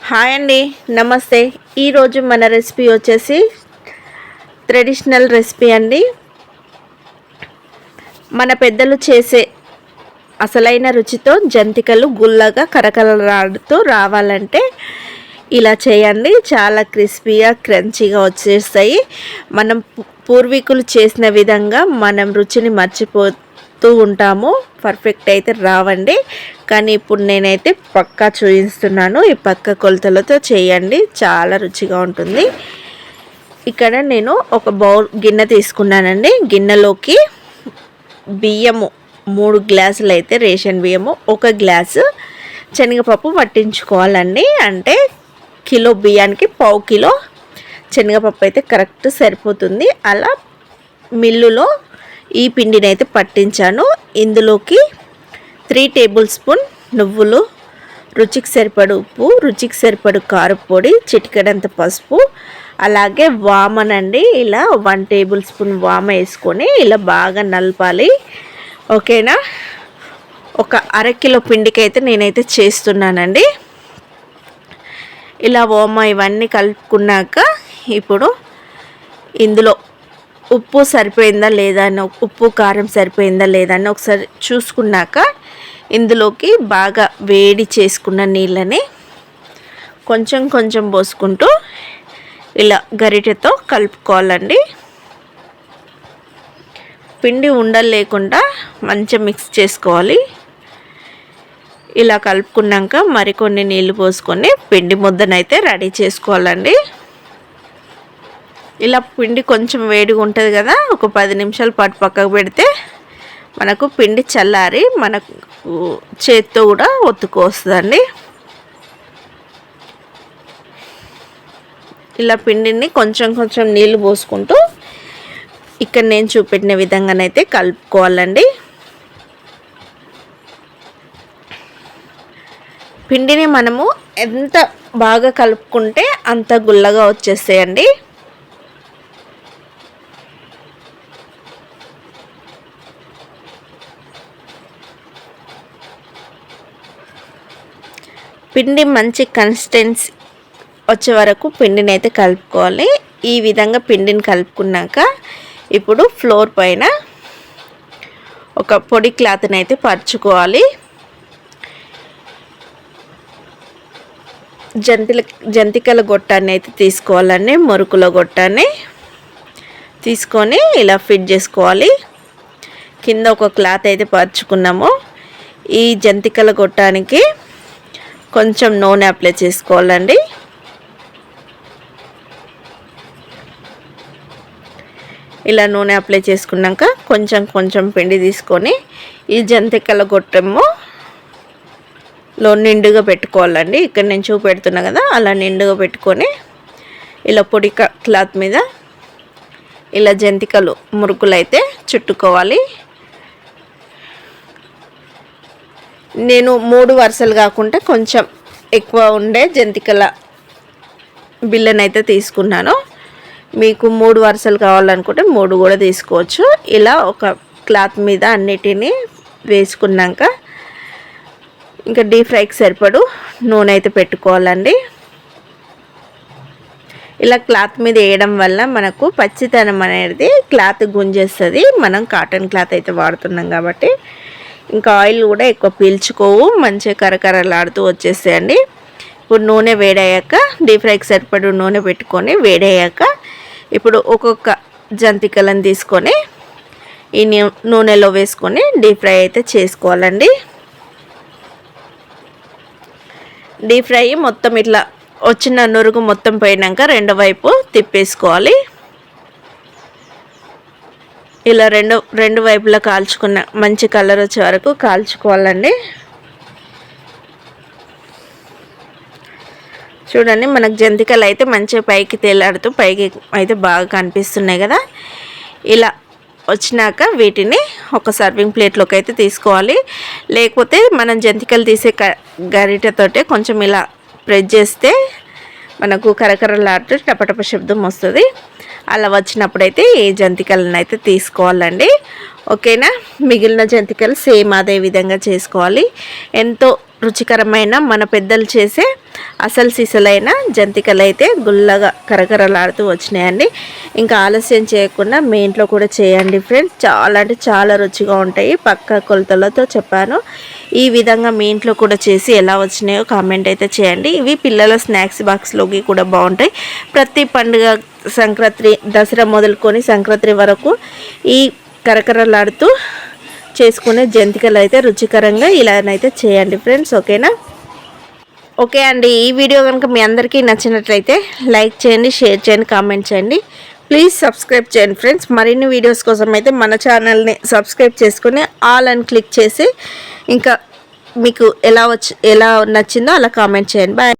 Hi అండి, నమస్తే. ఈరోజు మన రెసిపీ వచ్చేసి ట్రెడిషనల్ రెసిపీ అండి. మన పెద్దలు చేసే అసలైన రుచితో జంతికలు గుల్లగా కరకరలాడుతూ రావాలంటే ఇలా చేయండి. చాలా క్రిస్పీగా క్రంచీగా వచ్చేస్తాయి. మనం పూర్వీకులు చేసిన విధంగా మనం రుచిని మర్చిపోతూ ఉంటాము. పర్ఫెక్ట్ అయితే రావండి, కానీ ఇప్పుడు నేనైతే పక్కా చూపిస్తున్నాను. ఈ పక్క కొలతలతో చేయండి, చాలా రుచిగా ఉంటుంది. ఇక్కడ నేను ఒక గిన్నె తీసుకున్నానండి. గిన్నెలోకి బియ్యము 3 గ్లాసులు అయితే రేషన్ బియ్యము, 1 గ్లాసు శనగపప్పు పట్టించుకోవాలండి. అంటే కిలో బియ్యానికి 1/2 కిలో శనగపప్పు అయితే కరెక్ట్ సరిపోతుంది. అలా మిల్లులో ఈ పిండిని అయితే పట్టించాను. ఇందులోకి 3 టేబుల్ స్పూన్ నువ్వులు, రుచికి సరిపడు ఉప్పు, రుచికి సరిపడు కారపొడి, చిటికెడంత పసుపు, అలాగే వామనండి. ఇలా 1 టేబుల్ స్పూన్ వామ వేసుకొని ఇలా బాగా నలపాలి. ఓకేనా? ఒక అరకిలో పిండికి అయితే నేనైతే చేస్తున్నానండి. ఇలా వామ ఇవన్నీ కలుపుకున్నాక ఇప్పుడు ఇందులో ఉప్పు సరిపోయిందా లేదా అని, ఉప్పు కారం సరిపోయిందా లేదా అని ఒకసారి చూసుకున్నాక ఇందులోకి బాగా వేడి చేసుకున్న నీళ్ళని కొంచెం కొంచెం పోసుకుంటూ ఇలా గరిటెతో కలుపుకోవాలండి. పిండి ఉండలు లేకుండా మంచిగా మిక్స్ చేసుకోవాలి. ఇలా కలుపుకున్నాక మరికొన్ని నీళ్ళు పోసుకొని పిండి ముద్దనైతే రెడీ చేసుకోవాలండి. ఇలా పిండి కొంచెం వేడిగా ఉంటుంది కదా, ఒక 10 నిమిషాల పాటు పక్కకు పెడితే మనకు పిండి చల్లారి మనకు చేత్తో కూడా ఒత్తుకొస్తుందండి. ఇలా పిండిని కొంచెం కొంచెం నీళ్ళు పోసుకుంటూ ఇక్కడ నేను చూపెట్టిన విధంగానైతే కలుపుకోవాలండి. పిండిని మనము ఎంత బాగా కలుపుకుంటే అంత గుల్లగా వచ్చేస్తాయండి. పిండి మంచి కన్సిస్టెన్సీ వచ్చే వరకు పిండిని అయితే కలుపుకోవాలి. ఈ విధంగా పిండిని కలుపుకున్నాక ఇప్పుడు ఫ్లోర్ పైన ఒక పొడి క్లాత్ని అయితే పరుచుకోవాలి. జంతికల గొట్టాన్ని అయితే తీసుకోవాలండి. మురుకుల గొట్టాన్ని తీసుకొని ఇలా ఫిట్ చేసుకోవాలి. కింద ఒక క్లాత్ అయితే పరుచుకున్నాము. ఈ జంతికల గొట్టానికి కొంచెం నూనె అప్లై చేసుకోవాలండి. ఇలా నూనె అప్లై చేసుకున్నాక కొంచెం కొంచెం పిండి తీసుకొని ఈ జంతికల గొట్టెములో నిండుగా పెట్టుకోవాలండి. ఇక్కడ నేను చూపెడుతున్నా కదా, అలా నిండుగా పెట్టుకొని ఇలా పొడి క్లాత్ మీద ఇలా జంతికలు మురుకులు అయితే చుట్టుకోవాలి. నేను 3 వరుసలు కాకుండా కొంచెం ఎక్కువ ఉండే జంతికల బిళ్ళనైతే తీసుకున్నాను. మీకు 3 వరుసలు కావాలనుకుంటే 3 కూడా తీసుకోవచ్చు. ఇలా ఒక క్లాత్ మీద అన్నిటినీ వేసుకున్నాక ఇంకా డీప్ ఫ్రైకి సరిపడు నూనె అయితే పెట్టుకోవాలండి. ఇలా క్లాత్ మీద వేయడం వల్ల మనకు పచ్చితనం అనేది క్లాత్ గుంజేస్తుంది. మనం కాటన్ క్లాత్ అయితే వాడుతున్నాం కాబట్టి ఇంకా ఆయిల్ కూడా ఎక్కువ పీల్చుకోవు, మంచిగా కరకరలాడుతూ వచ్చేస్తాయండి. ఇప్పుడు నూనె వేడయ్యాక డీప్ ఫ్రైకి సరిపడు నూనె పెట్టుకొని వేడయ్యాక ఇప్పుడు ఒక్కొక్క జంతికలను తీసుకొని ఈ నూనెలో వేసుకొని డీప్ ఫ్రై అయితే చేసుకోవాలండి. డీప్ ఫ్రై మొత్తం ఇట్లా వచ్చిన నురుగు మొత్తం పోయినాక రెండో వైపు తిప్పేసుకోవాలి. ఇలా రెండు వైపులా కాల్చుకున్న మంచి కలర్ వచ్చే వరకు కాల్చుకోవాలండి. చూడండి, మనకు జంతికలు అయితే మంచిగా పైకి తేలాడుతూ పైకి అయితే బాగా కనిపిస్తున్నాయి కదా. ఇలా వచ్చినాక వీటిని ఒక సర్వింగ్ ప్లేట్లోకి అయితే తీసుకోవాలి. లేకపోతే మనం జంతికలు తీసే గరిటెతోటే కొంచెం ఇలా ప్రెస్ చేస్తే మనకు కరకరలాడుతూ టపటప శబ్దం వస్తుంది. అలా వచ్చినప్పుడైతే ఈ జంతికలను అయితే తీసుకోవాలండి. ఓకేనా? మిగిలిన జంతికలు సేమ్ అదే విధంగా చేసుకోవాలి. ఎంతో రుచికరమైన మన పెద్దలు చేసే అసలు సిసలైన జంతికలు అయితే గుల్లగా కరకరలాడుతూ వచ్చినాయండి. ఇంకా ఆలస్యం చేయకుండా మీ ఇంట్లో కూడా చేయండి ఫ్రెండ్స్. చాలా అంటే చాలా రుచిగా ఉంటాయి. పక్క కొలతలతో చెప్పాను. ఈ విధంగా మీ ఇంట్లో కూడా చేసి ఎలా వచ్చినాయో కామెంట్ అయితే చేయండి. ఇవి పిల్లల స్నాక్స్ బాక్స్లోకి కూడా బాగుంటాయి. ప్రతి పండుగ సంక్రాంతి, దసరా మొదలుకొని సంక్రాంతి వరకు ఈ కరకరలాడుతూ చేసుకునే జంతికలు అయితే రుచికరంగా ఇలానైతే చేయండి ఫ్రెండ్స్. ఓకేనా? ఓకే అండి. ఈ వీడియో కనుక మీ అందరికీ నచ్చినట్లయితే లైక్ చేయండి, షేర్ చేయండి, కామెంట్ చేయండి. ప్లీజ్ సబ్స్క్రైబ్ చేయండి ఫ్రెండ్స్. మరిన్ని వీడియోస్ కోసం అయితే మన ఛానల్ని సబ్స్క్రైబ్ చేసుకుని ఆల్ అని క్లిక్ చేసి ఇంకా మీకు ఎలా నచ్చిందో అలా కామెంట్ చేయండి. బాయ్.